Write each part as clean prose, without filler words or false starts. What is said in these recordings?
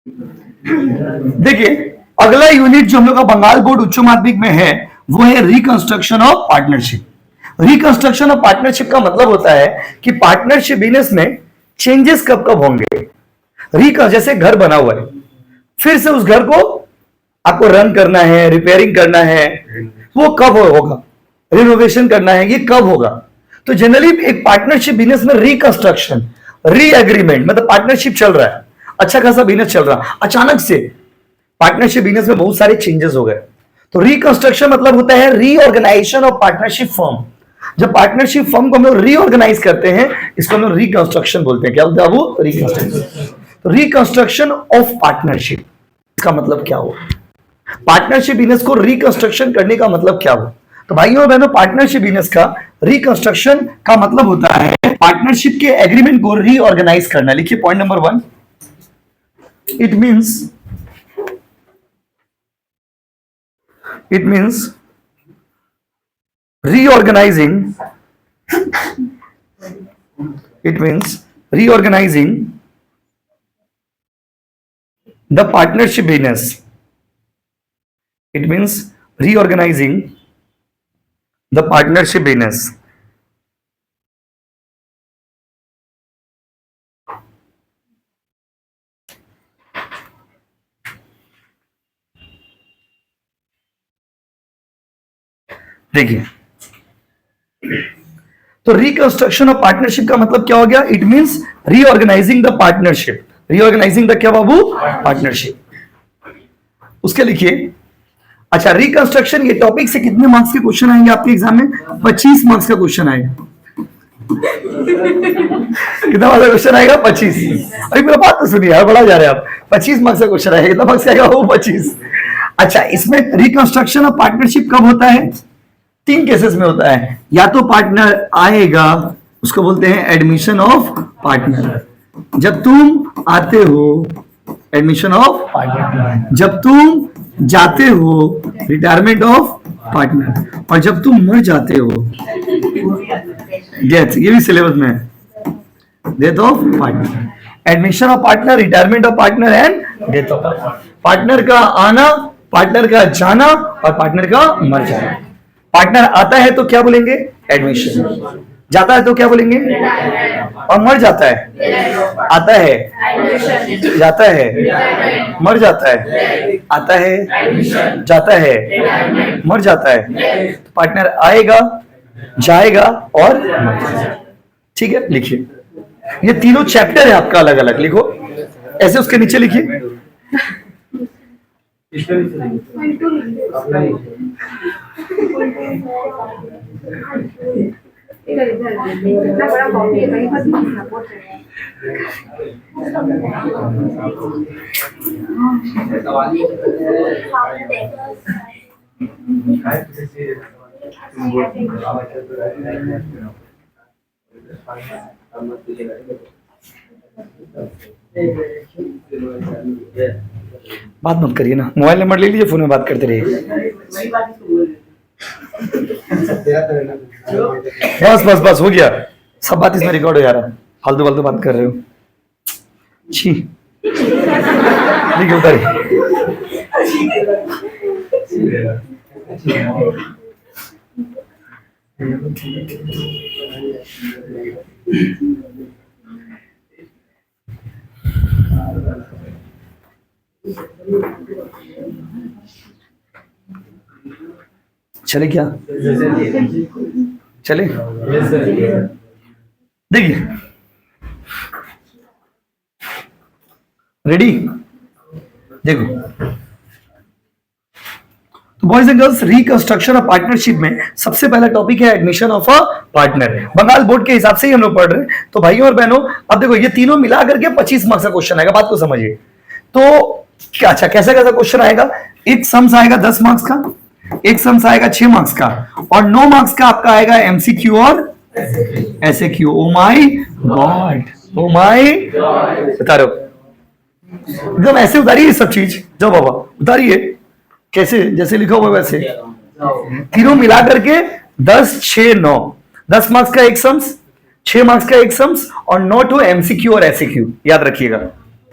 देखिए, अगला यूनिट जो हम लोग का बंगाल बोर्ड उच्च माध्यमिक में है वो है reconstruction of partnership. Reconstruction of partnership का मतलब होता है कि पार्टनरशिप बिजनेस में चेंजेस कब कब होंगे। जैसे घर बना हुआ है, फिर से उस घर को आपको रन करना है, रिपेयरिंग करना है, वो कब होगा, रिनोवेशन करना है, ये कब होगा। तो जनरली एक पार्टनरशिप बिजनेस में रिकंस्ट्रक्शन, री एग्रीमेंट, मतलब पार्टनरशिप चल रहा है, अच्छा खासा बिजनेस चल रहा, अचानक से पार्टनरशिप बिजनेस में बहुत सारे चेंजेस हो गए। तो रिकंस्ट्रक्शन मतलब होता है रीऑर्गेनाइजेशन ऑफ पार्टनरशिप फर्म। जब पार्टनरशिप फर्म को हम लोग रीऑर्गेनाइज करते हैं, इसको हम लोग रिकंस्ट्रक्शन बोलते हैं। क्या बोलते हैं वो? रिकंस्ट्रक्शन। तो रिकंस्ट्रक्शन ऑफ पार्टनरशिप का मतलब क्या हो, पार्टनरशिप बिजनेस को रिकंस्ट्रक्शन करने का मतलब क्या हो। तो भाइयों और बहनों, पार्टनरशिप बिजनेस का रिकंस्ट्रक्शन का मतलब होता है पार्टनरशिप के एग्रीमेंट को रीऑर्गेनाइज करना। लिखिए point number 1, it means reorganizing the partnership business. It means reorganizing the partnership business. देखिए, तो रिकंस्ट्रक्शन ऑफ पार्टनरशिप का मतलब क्या हो गया? It means reorganising the partnership. Reorganising the क्या बाबू? पार्टनरशिप। उसके लिखिए, अच्छा, रिकंस्ट्रक्शन ये टॉपिक से कितने मार्क्स के क्वेश्चन आएंगे आपके एग्जाम में? 25 मार्क्स का क्वेश्चन आएगा। कितना वाला क्वेश्चन आएगा? 25। अरे मेरा बात तो सुनिए, बड़ा जा रहे हैं आप। 25 मार्क्स का क्वेश्चन आएगा। कितना मार्क्स आएगा? वो 25। अच्छा, इसमें रिकंस्ट्रक्शन ऑफ पार्टनरशिप कब होता है? 3 केसेस में होता है। या तो पार्टनर आएगा, उसको बोलते हैं एडमिशन ऑफ पार्टनर। जब तुम आते हो, एडमिशन ऑफ पार्टनर। जब तुम जाते हो, रिटायरमेंट ऑफ पार्टनर। और जब तुम मर जाते हो, डेथ। ये भी सिलेबस में है, death of partner. Admission of partner, retirement of partner and death of partner. Partner का आना, पार्टनर का जाना और पार्टनर का मर जाना। पार्टनर आता है तो क्या बोलेंगे? एडमिशन। जाता है तो क्या बोलेंगे? और मर जाता है? आता है, जाता है, मर जाता है, आता है, जाता है, मर जाता है। तो पार्टनर आएगा, जाएगा और मर जाएगा। ठीक है, लिखिए। ये तीनों चैप्टर है आपका, अलग अलग लिखो। ऐसे उसके नीचे लिखिए। बात मत करिए ना, मोबाइल नंबर ले लीजिए, फोन में बात करते रहिए। बस बस बस, हो गया। सब बात इसमें रिकॉर्ड हो जा रहा है। फालतू फालतू बात कर रहे हो। छी, लिखिए उतारिए। चले क्या? चले? देखिए, रेडी? देखो, तो boys and girls, reconstruction of partnership में सबसे पहला टॉपिक है admission of a partner. Bengal board के हिसाब से ही हम लोग पढ़ रहे हैं। तो भाइयों और बहनों, अब देखो, ये तीनों मिला करके 25 मार्क्स का क्वेश्चन आएगा। बात को समझिए। तो क्या, अच्छा, कैसा कैसा क्वेश्चन आएगा? एक सम्स आएगा 10 मार्क्स का, एक सम्स आएगा 6 मार्क्स का, और 9 मार्क्स का आपका आएगा एमसीक्यू और SAQ. Oh my God, oh my, उतारो एकदम ऐसे उतारिए सब चीज। जाओ बाबा, उतारिए, कैसे जैसे लिखा हुआ वैसे। तीनों मिला करके 10, 6, 9। 10 मार्क्स का एक सम्स, 6 मार्क्स का एक सम्स और 9 टू एमसीक्यू और एसएक्यू। याद रखिएगा।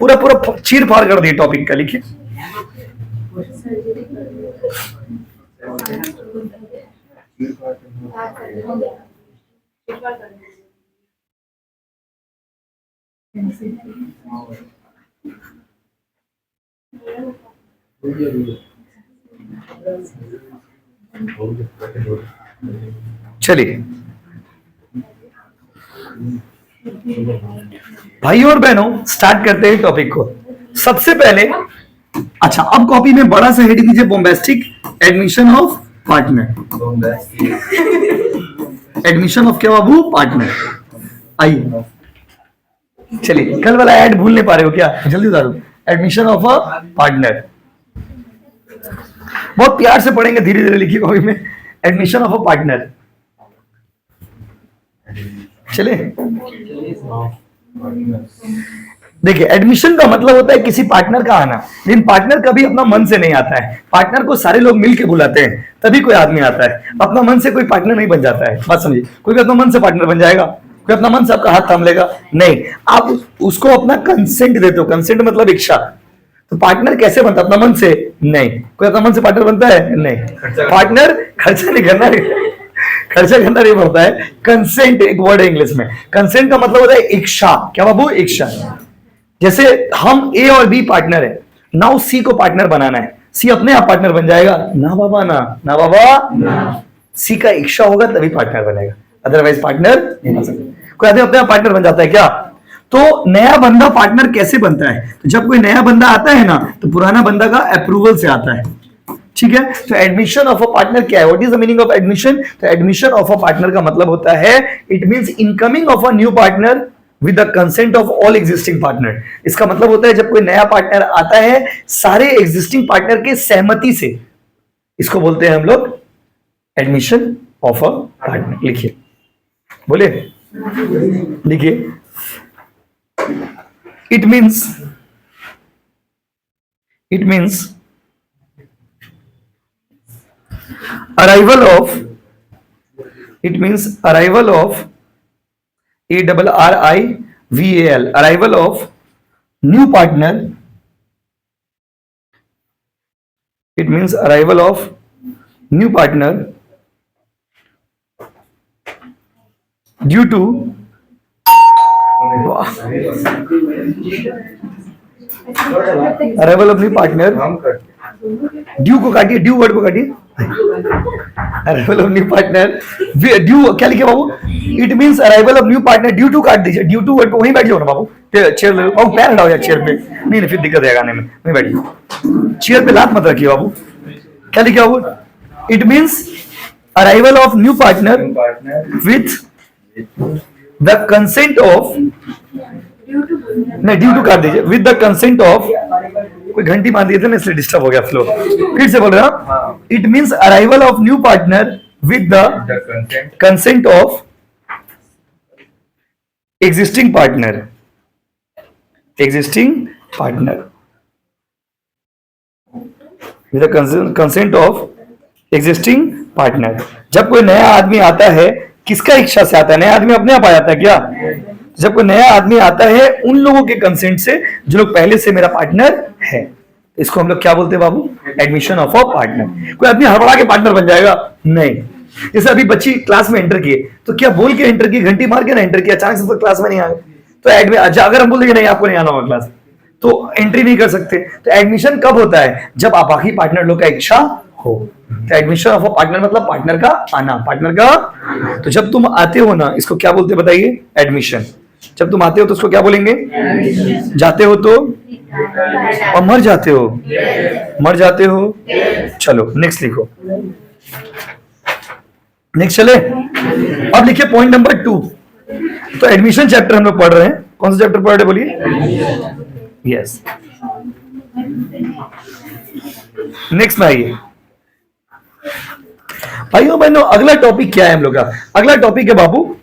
पूरा पूरा चीर फाड़ कर दिए टॉपिक का, लिखिए। चलिए भाई और बहनों, स्टार्ट करते हैं टॉपिक को। सबसे पहले, अच्छा, अब कॉपी में बड़ा सा हेडिंग दीजिए, bombastic admission of partner. Admission of क्या बाबू? पार्टनर। आइए, चलिए, कल वाला ऐड भूल नहीं पा रहे हो क्या? जल्दी उतारो। एडमिशन ऑफ अ पार्टनर, बहुत प्यार से पढ़ेंगे, धीरे धीरे लिखिए कॉपी में। एडमिशन ऑफ अ पार्टनर, चले। देखिए, एडमिशन का मतलब होता है किसी पार्टनर का आना, लेकिन पार्टनर कभी अपना मन से नहीं आता है। पार्टनर को सारे लोग मिलके बुलाते हैं, तभी कोई आदमी आता है। अपना मन से कोई पार्टनर नहीं बन जाता है, बात समझिए। कोई भी अपना मन से पार्टनर बन जाएगा? कोई अपना मन से आपका हाथ थाम लेगा? नहीं। आप उसको अपना कंसेंट देते हो। कंसेंट मतलब इच्छा। तो पार्टनर कैसे बनता? अपना मन से? नहीं। कोई अपना मन से पार्टनर बनता है? नहीं। पार्टनर खर्चा नहीं करना, खर्चा करना नहीं पड़ता है। कंसेंट एक वर्ड है इंग्लिश में। कंसेंट का मतलब होता है इच्छा। क्या बाबू? इच्छा। जैसे हम ए और बी पार्टनर है, नाउ सी को पार्टनर बनाना है। सी अपने आप पार्टनर बन जाएगा? ना बाबा, ना बाबा ना। सी का इच्छा होगा तभी पार्टनर बनेगा, अदरवाइज पार्टनर नहीं बन सकता। कोई आदमी अपने आप पार्टनर बन जाता है क्या? तो नया बंदा पार्टनर कैसे बनता है? तो जब कोई नया बंदा आता है ना, तो पुराना बंदा का अप्रूवल से आता है। ठीक है। तो एडमिशन ऑफ अ पार्टनर क्या है? What is the meaning of admission? तो एडमिशन ऑफ अ पार्टनर का मतलब होता है, it means incoming of a new partner with the consent of all existing partner. इसका मतलब होता है जब कोई नया पार्टनर आता है सारे एग्जिस्टिंग पार्टनर के सहमति से, इसको बोलते हैं हम लोग एडमिशन ऑफ अ पार्टनर। लिखिए, बोले, लिखिए। It means arrival of, it means arrival of, ARRIVAL, arrival of new partner. It means arrival of new partner due to arrival of new partner, due को काटिए, ड्यू वर्ड को काटिए। Arrival of new partner, due क्या लिखे बाबू? It means arrival of new partner due to, काट दीजिए। Due to word को वहीं बैठ जाओ ना बाबू, चेयर ले लो बाबू, पैर हटाओ यार चेयर पे। नहीं फिर दिक्कत है गाने में, वहीं बैठिए। चेयर पे लात मत रखिए बाबू। क्या लिखे बाबू? It means arrival of new partner with the consent of, नहीं ड्यू टू काट दीजिए, विद द कंसेंट ऑफ, कोई घंटी मार दिए थे ना इसलिए डिस्टर्ब हो गया फ्लो। फिर से बोल रहा हूं, it means arrival of new partner with the consent of existing partner, with the consent of existing partner. जब कोई नया आदमी आता है, किसका इच्छा से आता है? नया आदमी अपने आप आ जाता है क्या? जब कोई नया आदमी आता है उन लोगों के कंसेंट से जो लोग पहले से मेरा पार्टनर है, इसको हम लोग क्या बोलते हैं बाबू? Admission of a partner. कोई आदमी हड़बड़ा के पार्टनर बन जाएगा? नहीं। जैसे अभी बच्ची क्लास में एंटर किए, तो क्या बोल के एंटर की, घंटी मार के ना एंटर किया, अचानक से तो क्लास में नहीं आ गए, तो अगर हम बोल देंगे नहीं आपको नहीं आना होगा क्लास, तो एंट्री नहीं कर सकते। तो एडमिशन कब होता है? जब आप बाकी पार्टनर लोग का इच्छा हो। तो एडमिशन ऑफ अ पार्टनर मतलब पार्टनर का आना, पार्टनर का। तो जब तुम आते हो ना, इसको क्या बोलते बताइए? एडमिशन। जब तुम आते हो तो उसको क्या बोलेंगे? जाते हो तो, और मर जाते हो, मर जाते हो। चलो नेक्स्ट लिखो, नेक्स्ट चले। अब लिखिए पॉइंट नंबर 2। तो एडमिशन चैप्टर हम लोग पढ़ रहे हैं। कौन सा चैप्टर पढ़ रहे बोलिए? यस। नेक्स्ट में आइए भाइयों बहनों, अगला टॉपिक क्या है हम लोग का? अगला टॉपिक है बाबू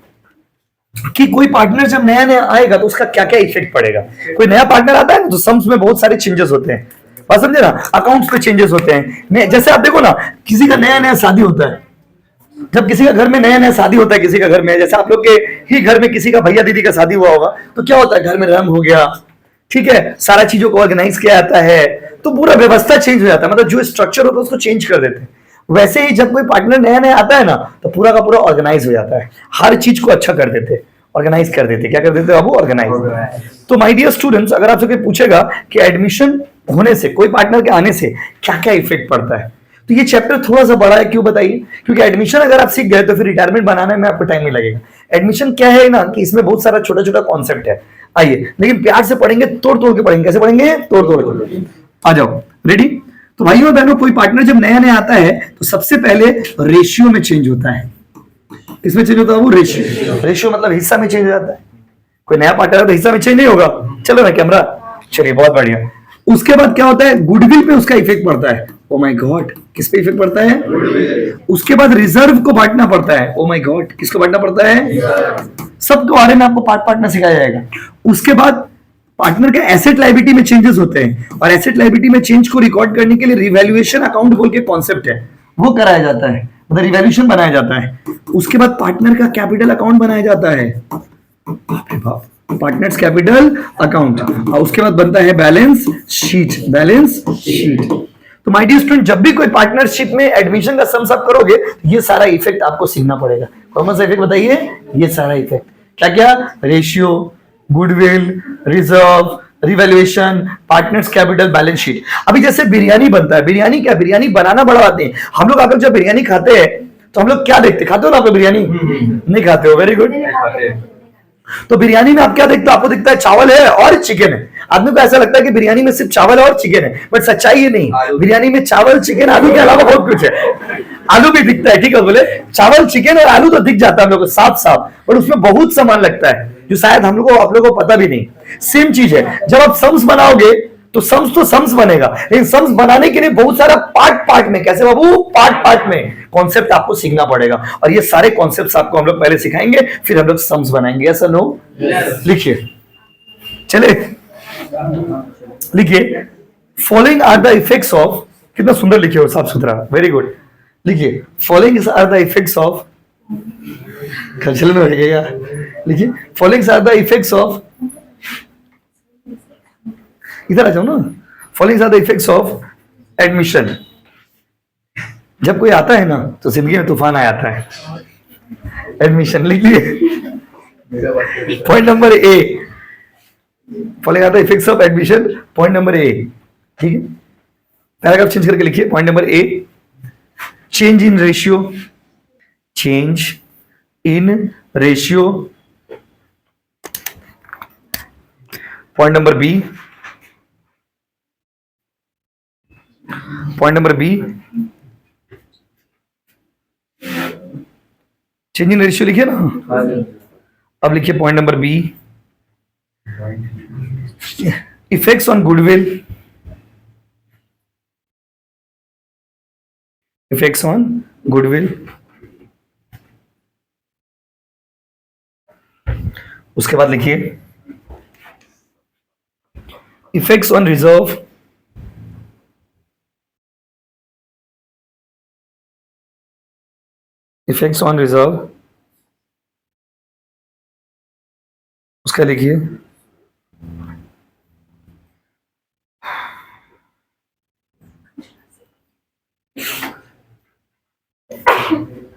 कि कोई पार्टनर जब नया नया आएगा तो उसका क्या क्या इफेक्ट पड़ेगा। कोई नया पार्टनर आता है ना, तो सम्स में बहुत सारे चेंजेस होते हैं, बात समझे ना? अकाउंट्स पे चेंजेस होते हैं। जैसे आप देखो ना, किसी का नया नया शादी होता है, जब किसी का घर में नया नया शादी होता है, किसी का घर में, जैसे आप लोग के ही घर में किसी का भैया दीदी का शादी हुआ होगा, तो क्या होता है? घर में रंग हो गया, ठीक है, सारा चीजों को ऑर्गेनाइज किया जाता है, तो पूरा व्यवस्था चेंज हो जाता है, मतलब जो स्ट्रक्चर होता है उसको चेंज कर देते हैं। वैसे ही जब कोई पार्टनर नया नया आता है ना, तो पूरा का पूरा ऑर्गेनाइज हो जाता है, हर चीज को अच्छा कर देते, ऑर्गेनाइज कर देते। क्या कर देते बाबू? ऑर्गेनाइज। तो माय डियर स्टूडेंट्स, अगर आपसे कोई पूछेगा कि एडमिशन होने से, कोई पार्टनर के आने से क्या क्या इफेक्ट पड़ता है, तो ये चैप्टर थोड़ा सा बड़ा है। क्यों बताइए? क्योंकि एडमिशन अगर आप सीख गए तो फिर रिटायरमेंट बनाने में आपको टाइम नहीं लगेगा। एडमिशन क्या है ना, कि इसमें बहुत सारा छोटा छोटा कॉन्सेप्ट है। आइए, लेकिन प्यार से पढ़ेंगे, तोड़ तोड़ के पढ़ेंगे। कैसे पढ़ेंगे? तोड़ तोड़ के। आ जाओ, रेडी? तो भाइयों बहनों, कोई पार्टनर जब नया नया आता है तो सबसे पहले रेशियो में चेंज होता है। किसमें चेंज होता है वो? रेशियो। रेशियो मतलब हिस्सा में चेंज हो जाता है। कोई नया पार्टनर तो हिस्सा में चेंज नहीं होगा। चलो ना कैमरा, चलिए बहुत बढ़िया। उसके बाद क्या होता है? गुडविल पे उसका इफेक्ट पड़ता है। ओ माय गॉड, किस पे इफेक्ट पड़ता है? उसके बाद रिजर्व को बांटना पड़ता है। ओ माय गॉड, किसको बांटना पड़ता है? सबके बारे में आपको पार्ट पार्ट में सिखाया जाएगा। उसके बाद पार्टनर के एसेट लायबिलिटी में चेंजेस होते हैं, और एसेट लायबिलिटी में चेंज को रिकॉर्ड करने के लिए रिवैल्यूएशन अकाउंट बोल के कॉन्सेप्ट है, वो कराया जाता है, मतलब रिवैल्यूएशन बनाया जाता है। उसके बाद पार्टनर का कैपिटल अकाउंट बनाया जाता है। बाप रे बाप, पार्टनर्स कैपिटल अकाउंट। और उसके बाद बनता है बैलेंस शीट। Balance sheet. तो माय डियर स्टूडेंट, जब भी कोई पार्टनरशिप में एडमिशन का सम सब करोगे, तो ये सारा इफेक्ट आपको सीखना पड़ेगा। कौन सा इफेक्ट बताइए? ये सारा इफेक्ट क्या क्या? Ratio, goodwill, reserve, revaluation, partners capital, balance sheet. अभी जैसे बिरयानी बनता है, बिरयानी क्या, बिरयानी बनाना बड़ा आते हैं हम लोग। अगर जब बिरयानी खाते हैं तो हम लोग क्या देखते? खाते हो ना आप लोग बिरयानी? नहीं खाते हो? Very good. तो बिरयानी में आप क्या देखते हो? आपको दिखता है चावल है और चिकन है। आदमी को ऐसा लगता है कि बिरयानी में सिर्फ चावल है और चिकन है, बट सच्चाई ये नहीं। बिरयानी में चावल, चिकन, आलू के अलावा बहुत कुछ है। आलू भी दिखता है, ठीक है, बोले चावल, चिकन और आलू तो दिख जाता है हम लोग को साफ साफ, बट उसमें बहुत सामान लगता है जो शायद हम लोग को, आप लोगों को पता भी नहीं। सेम चीज है, जब आप सम्स बनाओगे तो सम्स बनेगा, लेकिन सम्स बनाने के लिए बहुत सारा पार्ट पार्ट में, कैसे बाबू? पार्ट पार्ट में कॉन्सेप्ट आपको सीखना पड़ेगा, और ये सारे कॉन्सेप्ट्स आपको हम लोग पहले सिखाएंगे, फिर हम लोग सम्स बनाएंगे। यस और नो? लिखिए, चले लिखिए, following are the effects of, कितना सुंदर लिखे हो, साफ सुथरा, वेरी गुड। लिखिए, following are the effects of, खर्चल में हो जाएगा। लिखिए, following are the effects of, इधर आ जाओ ना। Following are the effects of admission. जब कोई आता है ना तो जिंदगी में तूफान आ जाता है। एडमिशन लिख लिए। Point number A, following are the effects of admission, point number A, ठीक है। पैराग्राफ चेंज करके लिखिए। Point number A, change in ratio, change in ratio. Point number B, point number B, change in ratio लिखिए ना। अब लिखिए point number B, effects on goodwill, effects on goodwill. उसके बाद लिखिए effects on reserve, effects on reserve. उसका लिखिए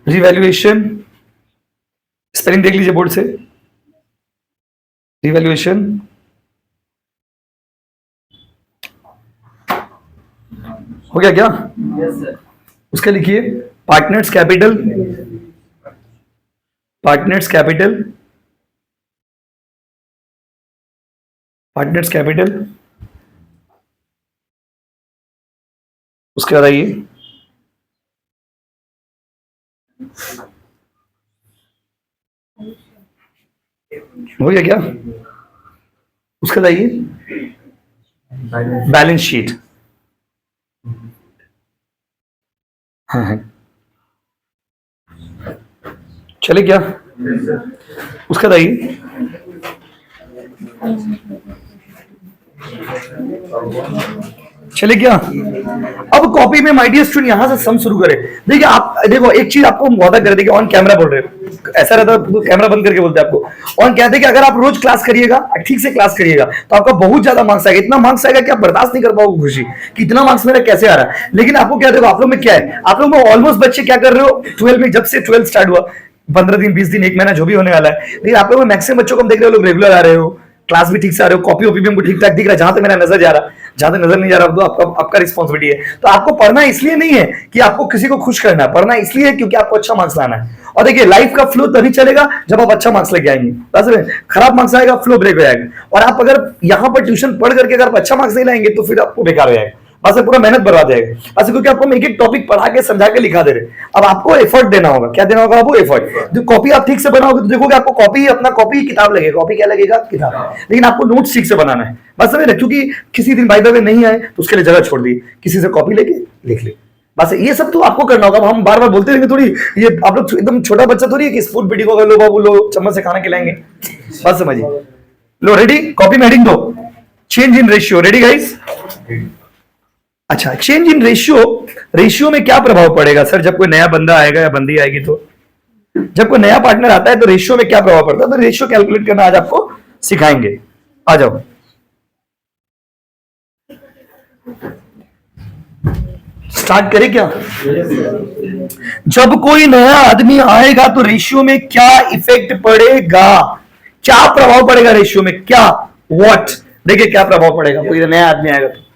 revaluation, spelling देख लीजिए बोर्ड से। रिवैल्यूएशन, हो गया क्या? Yes sir. उसका लिखिए partners capital, partners capital, partners capital. उसके बाद आइए हो गया क्या? उसके बाद आइए बैलेंस शीट। हाँ हाँ, चले क्या? उसके बाद आइए चले क्या? अब कॉपी में माय डियर स्टूडेंट यहां से सम शुरू करें। देखिए आप देखो, एक चीज आपको वादा कर देखिए, ऑन कैमरा बोल रहे हो, ऐसा रहता है कैमरा बंद करके बोलते हैं आपको। ऑन कहते हैं कि अगर आप रोज क्लास करिएगा, ठीक से क्लास करिएगा, तो आपका बहुत ज्यादा मार्क्स आएगा। इतना मार्क्स आएगा कि आप बर्दाश्त नहीं कर पाओगे खुशी कि इतना मार्क्स मेरा कैसे आ रहा है। लेकिन आपको क्या देखो, आप लोग में क्या है, आप लोग में ऑलमोस्ट बच्चे क्या कर रहे हो, 12 में, जब से 12 स्टार्ट हुआ, 15 दिन, 20 दिन, एक महीना जो भी होने वाला है, लेकिन आप लोग में मैक्सिमम बच्चों को हम देख रहे हो, लोग रेगुलर आ रहे हो, क्लास भी ठीक से आ रहे हो, कॉपी ओपी भी हमको ठीक ठाक दिख रहा है, जहां तक मेरा नजर जा रहा है। जहां तक नजर नहीं जा रहा तो आपका आपका रिस्पॉन्सिबिलिटी है। तो आपको पढ़ना इसलिए नहीं है कि आपको किसी को खुश करना है, पढ़ना इसलिए है क्योंकि आपको अच्छा मार्क्स लाना है। और देखिए लाइफ का फ्लो तभी चलेगा जब आप अच्छा मार्क्स लेके आएंगे। बस खराब मार्क्स आएगा, फ्लो ब्रेक हो जाएगा। और आप अगर यहां पर ट्यूशन पढ़ करके अगर आप अच्छा मार्क्स नहीं लाएंगे तो फिर आपको बेकार हो जाएगा, बस पूरा मेहनत बर्बाद जाएगा। बस क्योंकि आपको हम एक एक टॉपिक पढ़ा के समझा के लिखा दे रहे, अब आपको एफर्ट देना होगा। क्या देना होगा आपको? एफर्ट। जो कॉपी आप ठीक से बनाओगे तो देखोगे आपको कॉपी, अपना कॉपी किताब लगेगा। कॉपी क्या लगेगा? किताब। लेकिन आपको नोट्स ठीक से बनाना है, बस समझ रहे? क्योंकि किसी दिन बाय द वे नहीं आए तो उसके लिए जगह छोड़ दी, किसी से कॉपी लेके लिख ले, बस ये सब तो आपको करना होगा। हम बार बार बोलते रहेंगे थोड़ी, ये आप लोग एकदम छोटा बच्चा थोड़ी है कि स्पून पीटी को लो बाबू लो चम्मच से खाना खिलाएंगे, बस समझिए। लो रेडी, कॉपी में हेडिंग दो, change in ratio. Ready guys? अच्छा, चेंज इन रेशियो, रेशियो में क्या प्रभाव पड़ेगा सर जब कोई नया बंदा आएगा या बंदी आएगी? तो जब कोई नया पार्टनर आता है तो रेशियो में क्या प्रभाव पड़ता है? तो रेशियो कैलकुलेट करना आज आपको सिखाएंगे। आ जाओ, स्टार्ट करें क्या? जब कोई नया आदमी आएगा तो रेशियो में क्या इफेक्ट पड़ेगा? क्या प्रभाव पड़ेगा रेशियो में? क्या? व्हाट? देखिए क्या प्रभाव पड़ेगा, कोई नया आदमी आएगा तो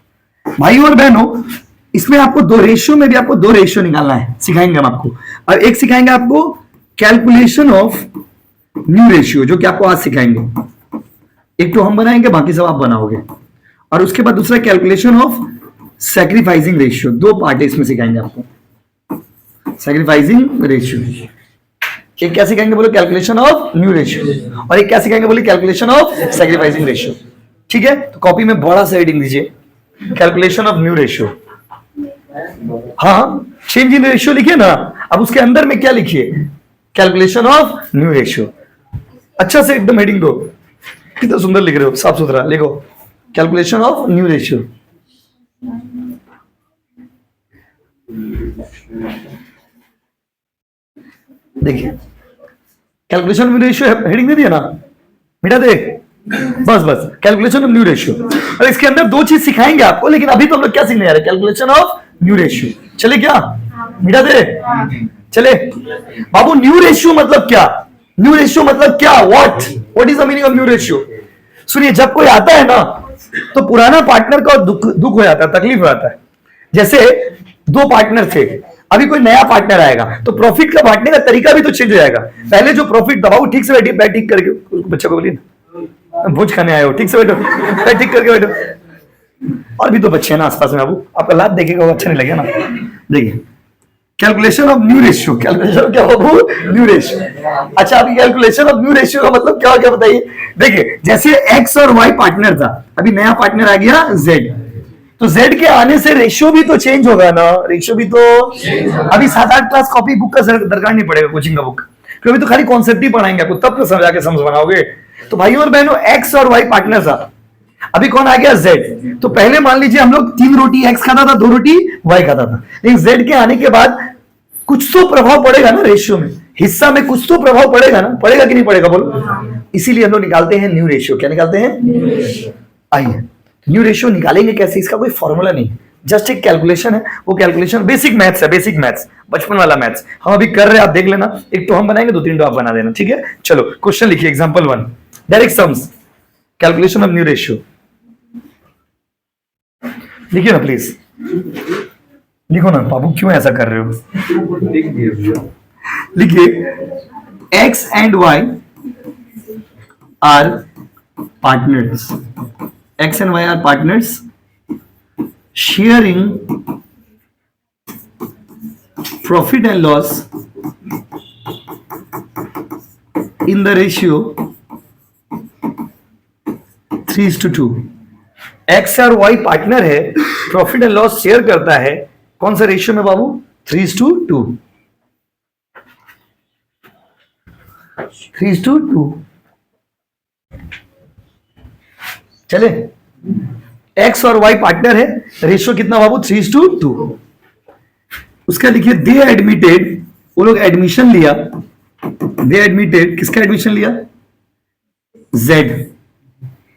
भाई और बहनों, इसमें आपको दो रेशियो में भी आपको दो रेशियो निकालना है, सिखाएंगे हम आपको। और एक सिखाएंगे आपको कैलकुलेशन ऑफ न्यू रेशियो, जो कि आपको आज सिखाएंगे। एक तो हम बनाएंगे, बाकी सब आप बनाओगे। और उसके बाद दूसरा कैलकुलेशन ऑफ सैक्रिफाइसिंग रेशियो, दो पार्ट इसमें सिखाएंगे आपको। सैक्रिफाइसिंग रेशियो एक क्या सिखाएंगे बोलो? Calculation of new ratio. और एक क्या सिखाएंगे बोले? Calculation of sacrificing ratio. ठीक है, तो कॉपी में बड़ा सा हेडिंग दीजिए, कैलकुलेशन ऑफ न्यू रेशियो। हाँ, चेंज इन रेशियो लिखिए ना, अब उसके अंदर में क्या लिखिए? Calculation of new ratio. अच्छा से एकदम हेडिंग दो, कितना सुंदर लिख रहे हो, साफ सुथरा लिखो, कैलकुलेशन ऑफ न्यू रेशियो। देखिए calculation of new ratio heading दे दिया ना, मिटा दे, बस बस कैलकुलेशन ऑफ न्यू रेशियो। और इसके अंदर दो चीज सिखाएंगे आपको, लेकिन अभी तो हम लोग क्या सीखने जा रहे हैं? Calculation of new ratio. चले क्या? मिटा दे, चले बाबू। न्यू रेशियो मतलब क्या? न्यू रेशियो मतलब क्या? What is the meaning of new ratio? सुनिए, जब कोई आता है ना तो पुराना पार्टनर का दुख हो जाता है, तकलीफ हो जाता है। जैसे दो पार्टनर थे, अभी कोई नया पार्टनर आएगा तो प्रॉफिट का बांटने का तरीका भी तो चेंज हो जाएगा। पहले जो प्रॉफिट दबाओ, ठीक से बैठ ठीक करके, बच्चे को बोलिए ना, भोज खाने आए हो, ठीक से बैठो, ठीक करके बैठो। और भी तो बच्चे हैं ना आसपास में, बाबू आपका लाभ देखेगा, अच्छा नहीं लगेगा ना। देखिए calculation of new ratio, calculation क्या बाबू? New ratio. अच्छा, अभी कैलकुलेशन ऑफ न्यू रेशियो का मतलब क्या हो गया बताइए? देखिए जैसे एक्स और वाई पार्टनर था, अभी नया पार्टनर आ गया जेड, तो जेड के आने से रेशियो भी तो चेंज होगा ना, रेशियो भी तो। अभी 7-8 क्लास कॉपी बुक का दरकार नहीं पड़ेगा, कोचिंग का बुक, क्योंकि अभी तो खाली कॉन्सेप्ट ही पढ़ाएंगे आपको, तब तो समझा के समझ बनाओगे। तो भाइयों और बहनों, एक्स और वाई पार्टनर था, अभी कौन आ गया? जेड। तो पहले मान लीजिए हम लोग 3 रोटी एक्स खाता था, 2 रोटी वाई खाता था, लेकिन जेड के आने के बाद कुछ तो प्रभाव पड़ेगा ना रेशियो में, हिस्सा में कुछ तो प्रभाव पड़ेगा ना, पड़ेगा कि नहीं पड़ेगा बोलो? इसीलिए हम लोग निकालते हैं न्यू रेशियो। क्या निकालते हैं? आइए, न्यू रेशियो निकालेंगे कैसे? इसका कोई फॉर्मूला नहीं, जस्ट एक कैलकुलेशन है। वो कैलकुलेशन बेसिक मैथ्स है, बेसिक मैथ्स, बचपन वाला मैथ्स हम अभी कर रहे हैं, आप देख लेना। एक तो हम बनाएंगे, 2-3 तो आप बना देना, ठीक है? चलो क्वेश्चन लिखिए, example 1, direct sums, calculation of new ratio. लिखिए ना प्लीज, लिखो ना बाबू, क्यों ऐसा कर रहे हो? लिखिए, X and Y are partners, X and Y are partners sharing profit and loss in the ratio 3:2। X और वाई पार्टनर है, प्रॉफिट एंड लॉस शेयर करता है, कौन सा रेशियो में बाबू? 3:2। 3:2 चले, एक्स और वाई पार्टनर है, रेशियो कितना बाबू 3:2। उसका लिखिए दे एडमिटेड, वो लोग एडमिशन लिया, दे एडमिटेड, किसका एडमिशन लिया? Z,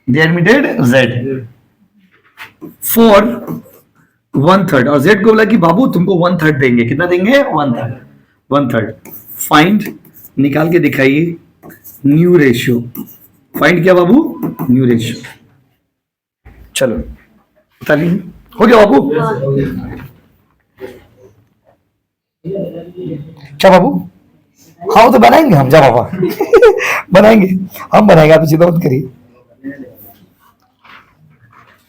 they admitted Z for 1/3, और जेड को बोला कि बाबू तुमको 1/3 देंगे। कितना देंगे? 1/3। फाइंड, निकाल के दिखाइए न्यू रेशियो। फाइंड क्या बाबू? New ratio. चलो बता लीजिए, हो गया बाबू? क्या बाबू? हाँ वो तो बनाएंगे हम, जा बाबा बनाएंगे, हम बनाएंगे, आप चिंता मत करिए।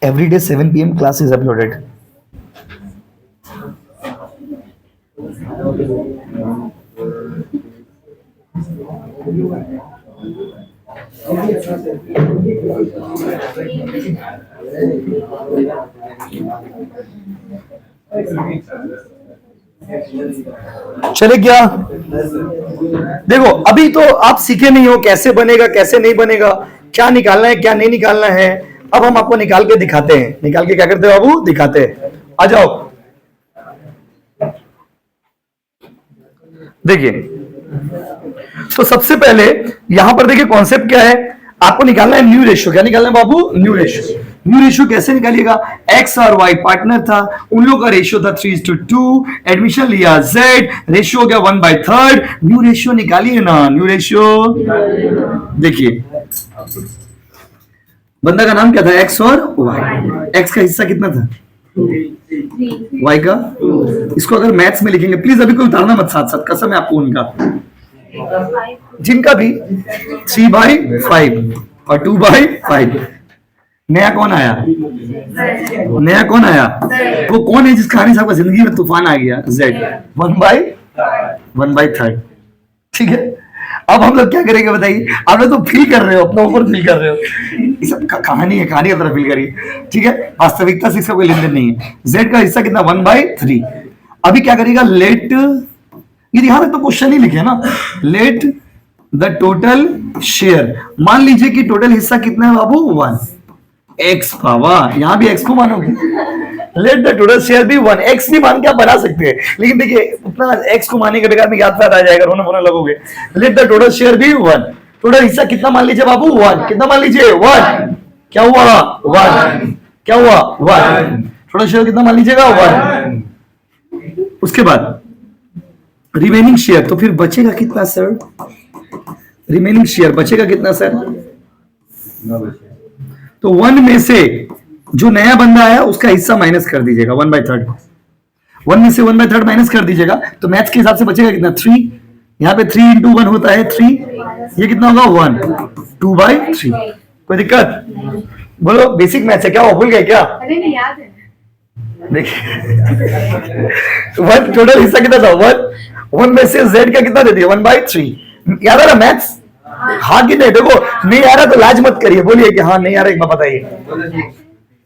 Everyday 7 PM class is uploaded. चले क्या? देखो अभी तो आप सीखे नहीं हो कैसे बनेगा कैसे नहीं बनेगा, क्या निकालना है क्या नहीं निकालना है। अब हम आपको निकाल के दिखाते हैं। निकाल के क्या करते हैं बाबू? दिखाते हैं। आ जाओ, देखिए तो सबसे पहले यहां पर देखिए कॉन्सेप्ट क्या है, आपको निकालना है न्यू रेशियो। क्या निकालना है बाबू? New ratio. न्यू रेशियो कैसे निकालिएगा? एक्स और वाई पार्टनर था, उन लोगों का रेशियो था 3:2, एडमिशन लिया जेड, रेशियो हो गया 1/3। न्यू रेशियो निकालिए ना, न्यू रेशियो। देखिए बंदा का नाम क्या था? एक्स और वाई। एक्स का हिस्सा कितना था? वाई का? इसको अगर मैथ्स में लिखेंगे, प्लीज अभी कोई उतारना मत, साथ साथ कसम है आपको उनका, जिनका भी 3/5 और 2/5। नया कौन आया? नया कौन आया? वो कौन है जिसका आने से आपका जिंदगी में तूफान आ गया? जेड 1/3। ठीक है, अब हम लोग क्या करेंगे बताइए? आप लोग तो फील कर रहे हो, अपने ऊपर फील कर रहे हो, ये सब कहानी है, कहानी की तरह फील करिए। ठीक है, वास्तविकता से इसका कोई लेन देन नहीं है। जेड का हिस्सा कितना? 1/3। अभी क्या करेगा? लेट, ये यहां तक तो क्वेश्चन ही लिखे ना, लेट द टोटल शेयर। मान लीजिए कि टोटल हिस्सा कितना है बाबू? 1। एक्स बाबा, यहां भी एक्स को मानोगे? लेट द टोटल शेयर भी 1। एक्स भी मान के आप बना सकते हैं, लेकिन देखिए उतना एक्स को मानने के बगैर में याद आ जाएगा, रोना रोना लगोगे। लेट द टोटल शेयर भी 1। टोटल हिस्सा कितना मान लीजिए बाबू? 1। कितना मान लीजिए? 1। क्या हुआ? 1। क्या हुआ? 1। टोटल शेयर कितना मान लीजिएगा? 1। उसके बाद रिमेनिंग शेयर, तो फिर बचेगा कितना सर? रिमेनिंग शेयर बचेगा कितना सर? तो 1 में से जो नया बंदा आया उसका हिस्सा माइनस कर दीजिएगा 1/3। 1 में से 1/3 माइनस कर दीजिएगा, तो मैथ्स के हिसाब से बचेगा कितना? 3। यहाँ पे 3 × 1 होता है 3, ये कितना होगा? 1। 2/3। कोई दिक्कत? बोलो, बेसिक मैथ्स है क्या? वो भूल गए क्या? नहीं याद है। देखिए 1 टोटल हिस्सा कितना था? 1। 1 में से z का कितना दे दिया? 1/3। याद आ रहा मैथ्स? हाँ कि नहीं? देखो नहीं आ रहा तो लाज मत करिए, बोलिए कि हाँ नहीं आ रहा, एक बार बताइए।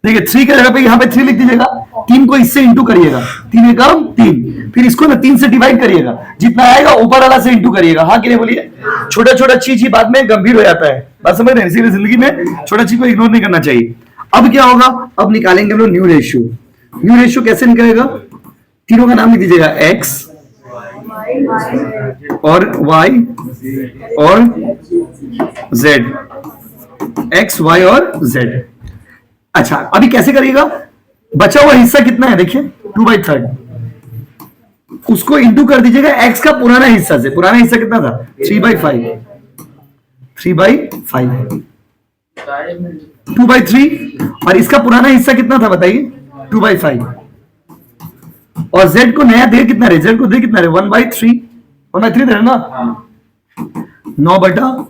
देखिए 3 के जगह पे यहाँ पे 3 लिख दीजिएगा, 3 को इससे इंटू करिएगा, 3 एकम 3, फिर इसको ना 3 से डिवाइड करिएगा, जितना आएगा ऊपर वाला से इंटू करिएगा। हाँ कि नहीं बोलिए? छोटा छोटा चीज ही बाद में गंभीर हो जाता है, बात समझ रहे हैं? इसीलिए जिंदगी में छोटा चीज को इग्नोर नहीं करना चाहिए। अब क्या होगा? अब निकालेंगे हम लोग न्यू रेशियो। न्यू रेशियो कैसे निकलेगा? तीनों का नाम लिख दीजिएगा, एक्स और वाई और जेड। एक्स वाई और जेड। अच्छा अभी कैसे करिएगा? बचा हुआ हिस्सा कितना है? देखिए 2/3, उसको इंटू कर दीजिएगा एक्स का पुराना हिस्सा से। पुराना हिस्सा कितना था? 3/5। 3/5 2/3, और इसका पुराना हिस्सा कितना था बताइए? 2/5। और z को नया दे कितना रहे? z को दे कितना रहे? 1/3। 1/3 दे रहे ना? 9/15,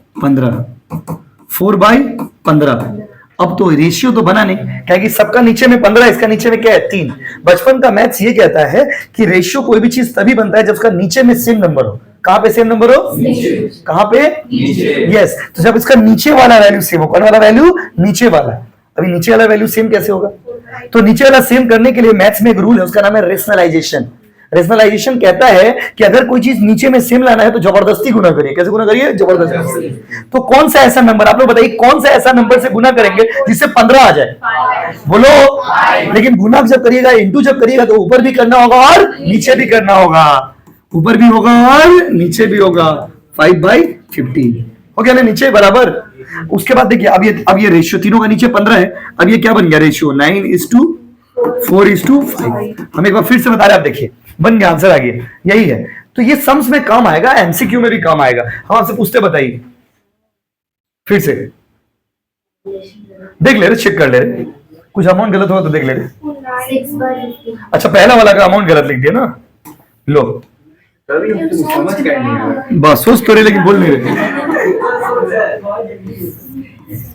4/15। अब तो रेशियो तो बना नहीं, क्या कि सबका नीचे में 15, इसका नीचे में क्या है? 3। बचपन का मैथ्स ये कहता है कि रेशियो कोई भी चीज तभी बनता है जब उसका नीचे में सेम नंबर हो। कहां पे सेम नंबर हो? कहां पे? यस। तो जब इसका नीचे वाला वैल्यू सेम हो, कौन वाला वैल्यू? नीचे वाला। अभी नीचे वाला वैल्यू सेम कैसे होगा? तो नीचे वाला सेम करने के लिए मैथ्स में एक रूल है, उसका नाम है रेशनलाइजेशन। रेशनलाइजेशन कहता है कि अगर कोई चीज नीचे में सेम लाना है तो जबरदस्ती गुना करिए। कैसे गुना करिए? जबरदस्ती। तो कौन सा ऐसा नंबर, आप लोग बताइए, कौन सा ऐसा नंबर से गुना करेंगे जिससे 15 आ जाए? बोलो। लेकिन गुना जब करिएगा, इंटू जब करिएगा, तो ऊपर भी करना होगा और नीचे भी करना होगा। ऊपर भी होगा और नीचे भी होगा। 5/15 हो गया ना, नीचे बराबर। उसके बाद देखिए, अब ये रेशियो तीनों का नीचे 15 है। अब ये क्या बन गया रेशियो? 9:4:5। हम एक बार फिर से बता रहे हैं, आप देखिए बन गया, आंसर आ गया, यही है। तो ये सम्स में काम आएगा, एमसीक्यू में भी काम आएगा। हम आपसे पूछते, बताइए फिर से, देख ले रहे, चेक कर ले रहे, कुछ अमाउंट गलत हुआ तो देख ले रहे। अच्छा, पहला वाला का अमाउंट गलत लिख दिया ना, लो समझ गए नहीं बस सोच तो रहे लेकिन बोल नहीं रहे।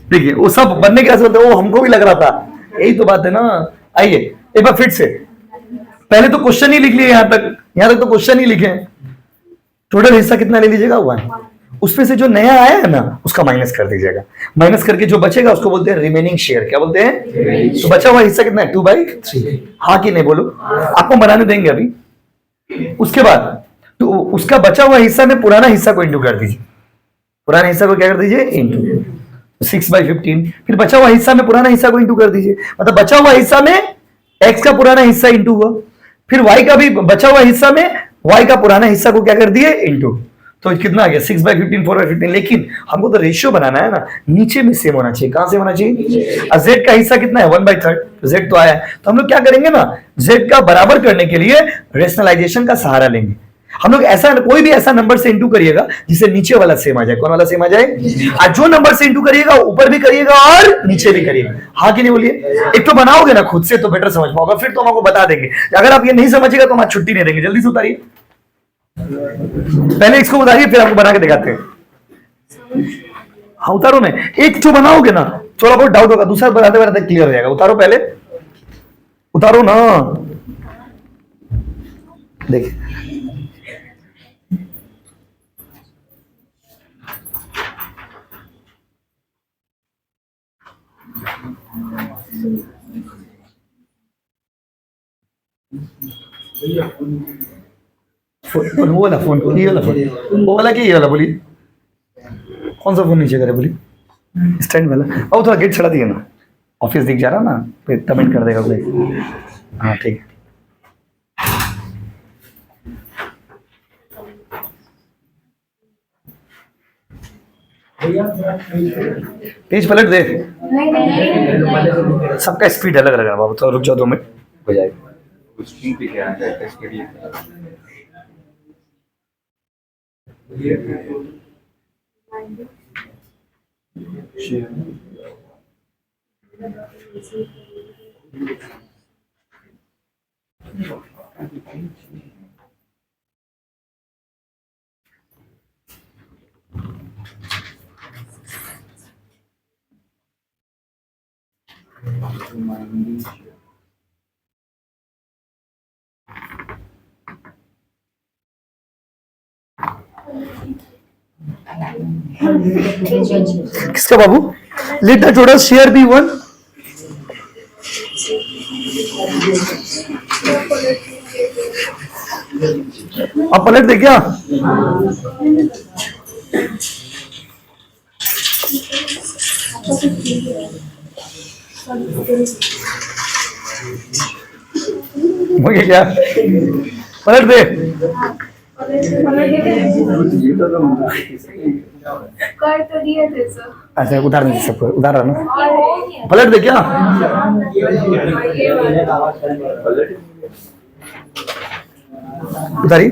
देखिए वो सब बनने के ऐसे वो हमको भी लग रहा था, यही तो बात है ना। आइए एक बार फिर से, पहले तो क्वेश्चन ही लिख लिए, यहां तक तो क्वेश्चन ही लिखे। टोटल हिस्सा कितना ले लीजिएगा? 1। उसमें से जो नया आया है ना उसका माइनस कर दीजिएगा। माइनस करके जो बचेगा उसको बोलते हैं रिमेनिंग शेयर। क्या बोलते हैं? तो बचा हुआ हिस्सा कितना है? 2/3। हाँ कि नहीं बोलो, आपको बनाने देंगे अभी। उसके बाद तो उसका बचा हुआ हिस्सा में पुराना हिस्सा को इंटू कर दीजिए। पुराने हिस्सा को क्या कर दीजिए? इंटू 6/15। फिर बचा हुआ हिस्सा में पुराना हिस्सा को इंटू कर दीजिए। मतलब बचा हुआ हिस्सा में x का पुराना हिस्सा इंटू हुआ, फिर y का भी बचा हुआ हिस्सा में y का पुराना हिस्सा को क्या कर दिए? इंटू। तो कितना आ गया? 6/15, 4/15। लेकिन हमको तो रेशियो बनाना है ना, नीचे में सेम होना चाहिए। कहां से होना चाहिए? और z का हिस्सा कितना है? 1/3। z तो आया है, तो हम लोग क्या करेंगे ना, z का बराबर करने के लिए रेशनलाइजेशन का सहारा लेंगे। हम लोग ऐसा कोई भी ऐसा नंबर से इंटू करिएगा जिसे नीचे वाला सेम आ जाए। कौन वाला सेम आ जाए? और जो नंबर से इंटू करिएगा ऊपर भी करिएगा और नीचे भी करिएगा। हाँ कि नहीं बोलिए? एक तो बनाओगे ना खुद से तो बेटर समझ पाओगे, फिर तो हम आपको बता देंगे। अगर आप ये नहीं समझिएगा तो हम आज छुट्टी नहीं देंगे। जल्दी से उतारिए, पहले इसको उतारिए फिर आपको बना के दिखाते हैं। हाँ उतारो ना, एक तो बनाओगे ना थोड़ा बहुत डाउट होगा, दूसरा बनाते बनाते क्लियर हो जाएगा। उतारो, पहले उतारो ना। देखिए फोन, वो वाला फोन, ये वाला फोन, वो वाला कि ये वाला बोलिए? कौन सा फोन नीचे करे बोलिए? स्टैंड वाला। और थोड़ा गेट चढ़ा दिए ना, ऑफिस दिख जा रहा ना, फिर कमेंट कर देगा कोई। हाँ ठीक है। पेज पलट दे, सबका स्पीड अलग अलग है बाबू, तो रुक जाओ 2 मिनट हो जाएगा। किसका बाबू? Let the total share be 1। आप पलट दे क्या? मुझे क्या पलट दे? कर तो दिए थे सर। अच्छा उधार नहीं सबको उधार रहा ना, पलट दे क्या? उधारी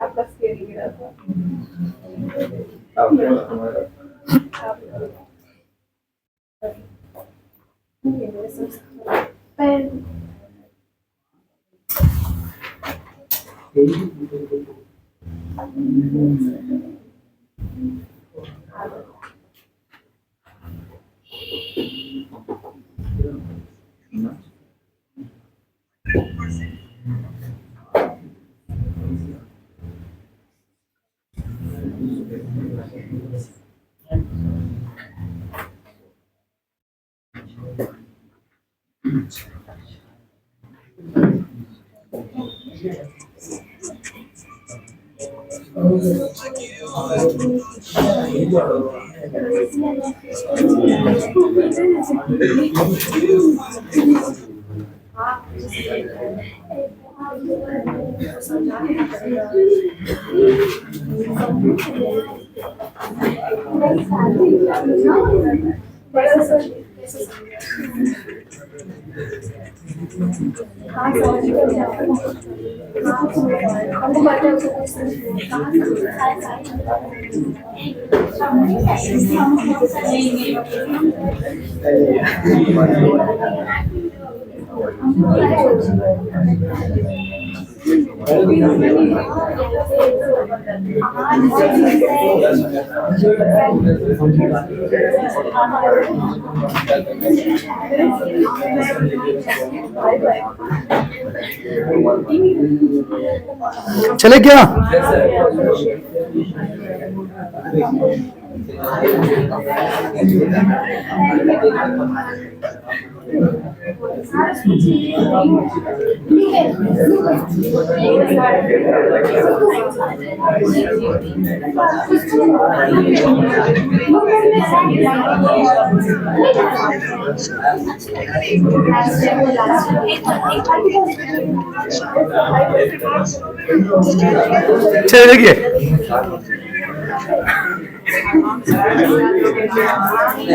आपका स्केल गिरा था। बड़ा सर हाँ समझ गई हमको पता चले क्या? चलिए देखिए,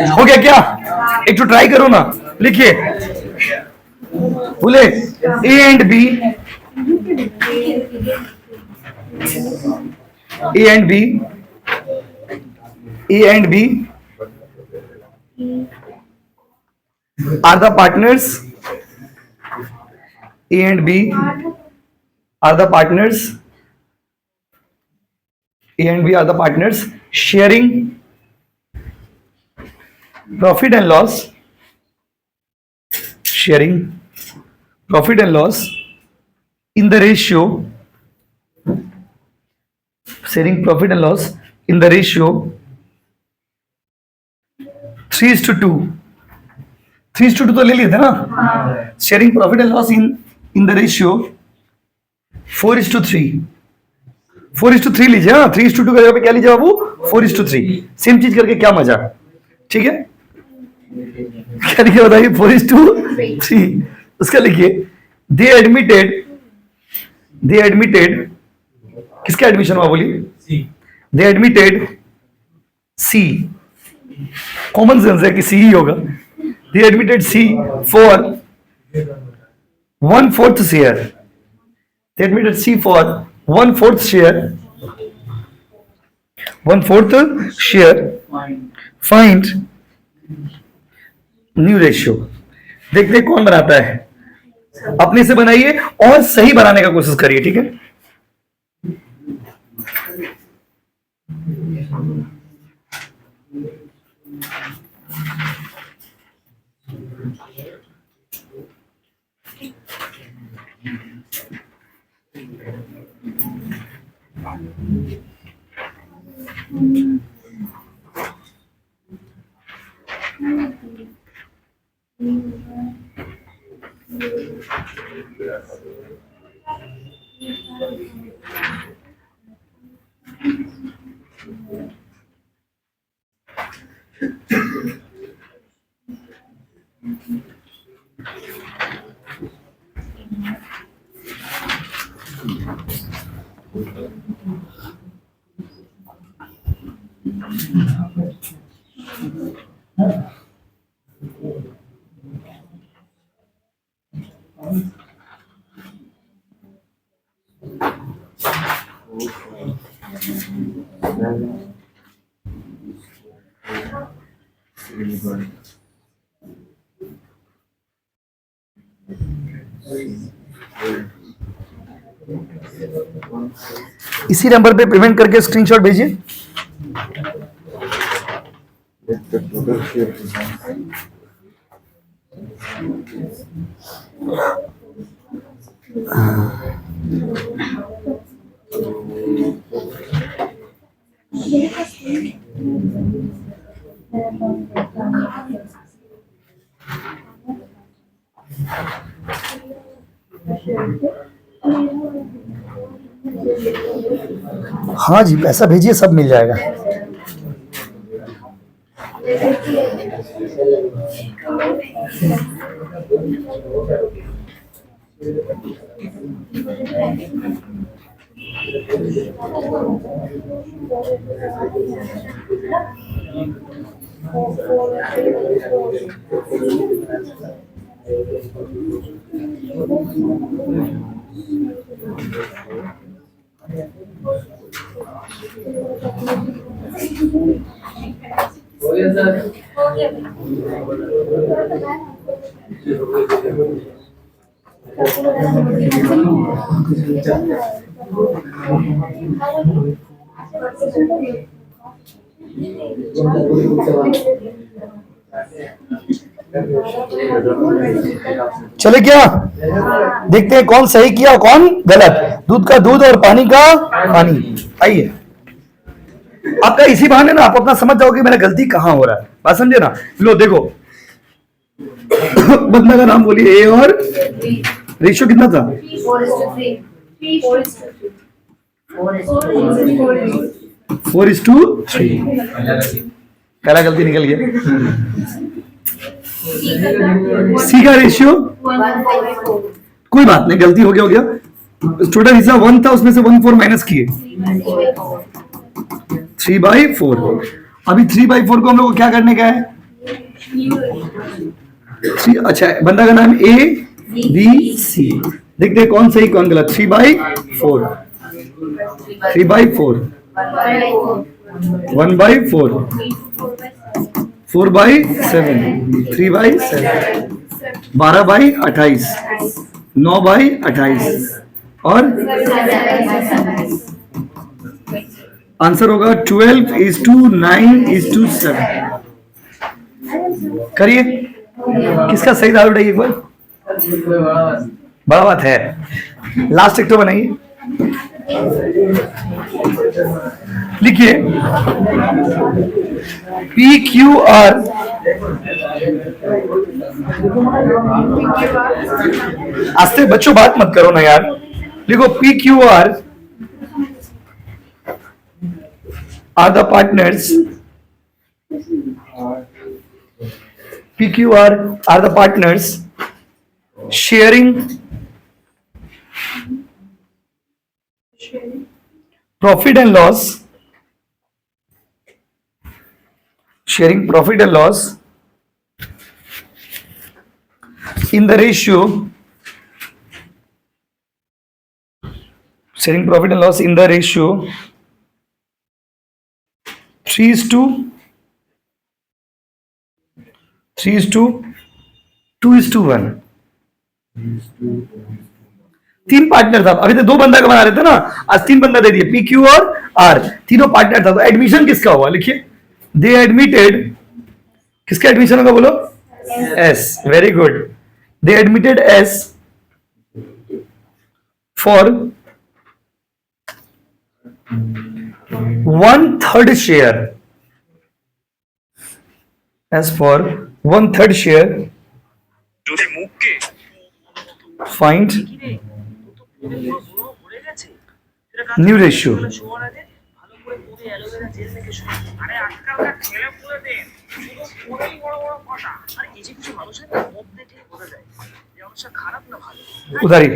हो गया क्या? एक तो ट्राई करो ना, लिखिए बोले A and B, A and B, A and B are the partners, A and B are the partners, A and B are the partners sharing profit and loss, sharing profit and loss in the ratio, sharing profit and loss in the ratio 3:2. 3:2 तो ले लिए थे ना? Sharing profit and loss in the ratio 4:3. 4:3 लीजिए. हाँ, 3:2 का जगह पे क्या लीजिए बाबू? 4:3. सेम चीज करके क्या मजा? ठीक है, क्या लिखिए बताइए? 4:3. उसका लिखिए दे एडमिटेड, किसका एडमिशन हुआ बोलिए? दे एडमिटेड सी, कॉमन सेंस है कि सी ही होगा. They admitted C for 1/4 share. They admitted C for 1/4 share. 1/4 share. Find new ratio. देखते कौन बनाता है. अपने से बनाइए और सही बनाने का कोशिश करिए. ठीक है, इसी नंबर पे पेमेंट करके स्क्रीनशॉट भेजिए. हाँ जी, पैसा भेजिए, सब मिल जाएगा। हो गया सर। चले क्या, देखते हैं कौन सही किया कौन गलत। दूध का दूध और पानी का पानी। आइए, आपका इसी बहाने ना आप अपना समझ जाओगे मेरा गलती कहां हो रहा है। बात समझे ना। लो देखो, बंदा का नाम बोलिए, ए और रेशियो कितना था? 4:3। पहला गलती निकल गया। सी का रेशियो कोई बात नहीं, गलती हो गया। टोटल हिस्सा 1 था, उसमें से 1/4 माइनस किए, 3/4। अभी 3/4 को हम लोग को क्या करने का है? अच्छा, बंदा का नाम ए बी सी। देखते हैं कौन सही कौन गलत। 3/4, 3/4, 1/4, 4/7, 3/7, 12/28, 9/28 और आंसर होगा 12:9:7। करिए, किसका सही दाल उठाइए एक बार। बड़ा बात है। लास्ट एक तो बनाइए, लिखिए पी क्यू आर। आस्ते बच्चों, बात मत करो ना यार। लिखो P Q R the partners. PQR are the partners sharing profit and loss, sharing profit and loss in the ratio, sharing profit and loss in the ratio 3:2:1। तीन पार्टनर था, अभी तो दो बंदा का बना रहे थे ना, आज तीन बंदा दे दिए। पी क्यू और आर तीनों पार्टनर था, तो एडमिशन किसका हुआ? लिखिए, दे एडमिटेड। किसका एडमिशन होगा बोलो? S. Very good. They admitted S for 1/3 share, as for 1/3 share, find new ratio। उधारी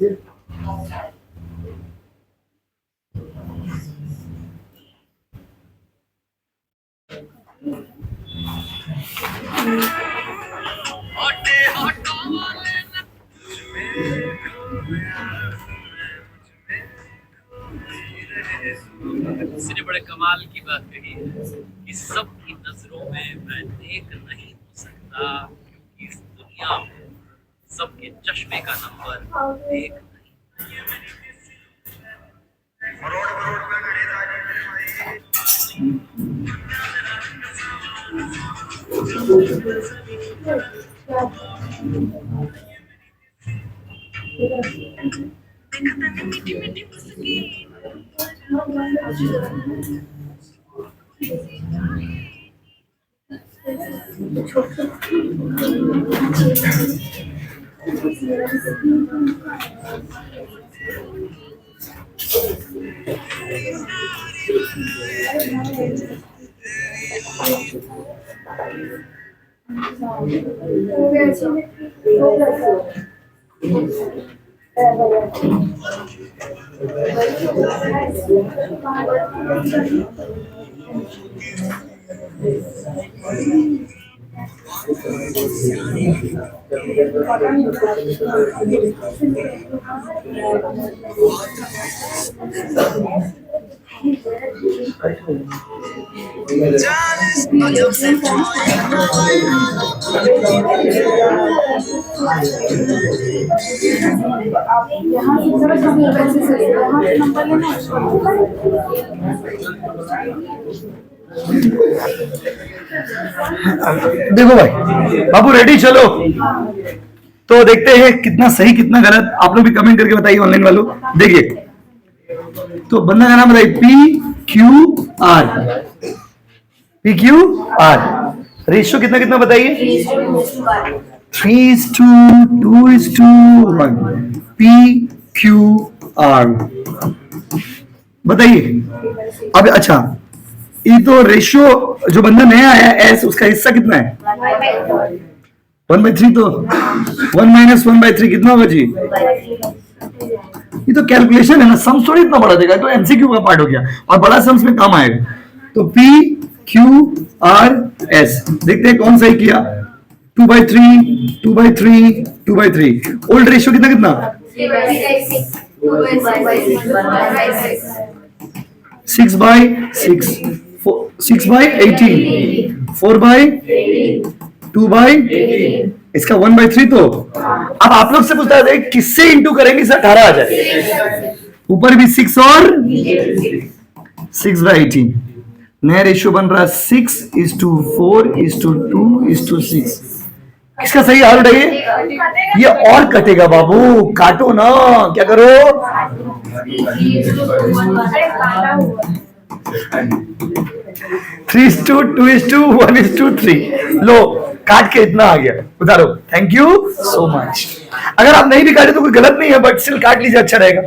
किसी ने बड़े कमाल की बात कही है कि सबकी नजरों में मैं नेक नहीं हो सकता, क्योंकि इस दुनिया में सबके चश्मे का नंबर एक नहीं। यहाँ से थोड़ा कम पैसे से यहाँ से नंबर लेना देखो भाई, बाबू रेडी, चलो तो देखते हैं कितना सही कितना गलत। आप लोग भी कमेंट करके बताइए ऑनलाइन वालों। देखिए तो बंदा का नाम बताइए, PQR। PQR रेशियो कितना कितना बताइए? 3:2:1 PQR बताइए। अब अच्छा, ये तो रेशियो जो बंदा नया आया एस, उसका हिस्सा कितना है? 1/3। तो 1 - 1/3 कितना होगा जी? ये तो कैलकुलेशन है ना, सम्स थोड़ी इतना बड़ा देगा, तो एमसीक्यू का पार्ट हो गया और बड़ा सम्स में काम आएगा। तो PQRS देखते हैं कौन सही किया। 2/3 2/3 2/3। ओल्ड रेशियो कितना कितना? 6/6 6/18 4/2/, इसका 1/3। तो अब आप लोग से पूछता है किससे इंटू करेंगे सर 18 आ जाए? ऊपर भी 6 और 6/18। नया रेशियो बन रहा है 6:4:2:6। किसका सही हाल उठाइए? ये और कटेगा बाबू, काटो ना, क्या करो? 3:2:1:3। लो काट के इतना आ गया, उतारो। Thank you so much. अगर आप नहीं भी काटे तो कोई गलत नहीं है, बट स्टिल काट लीजिए, अच्छा रहेगा।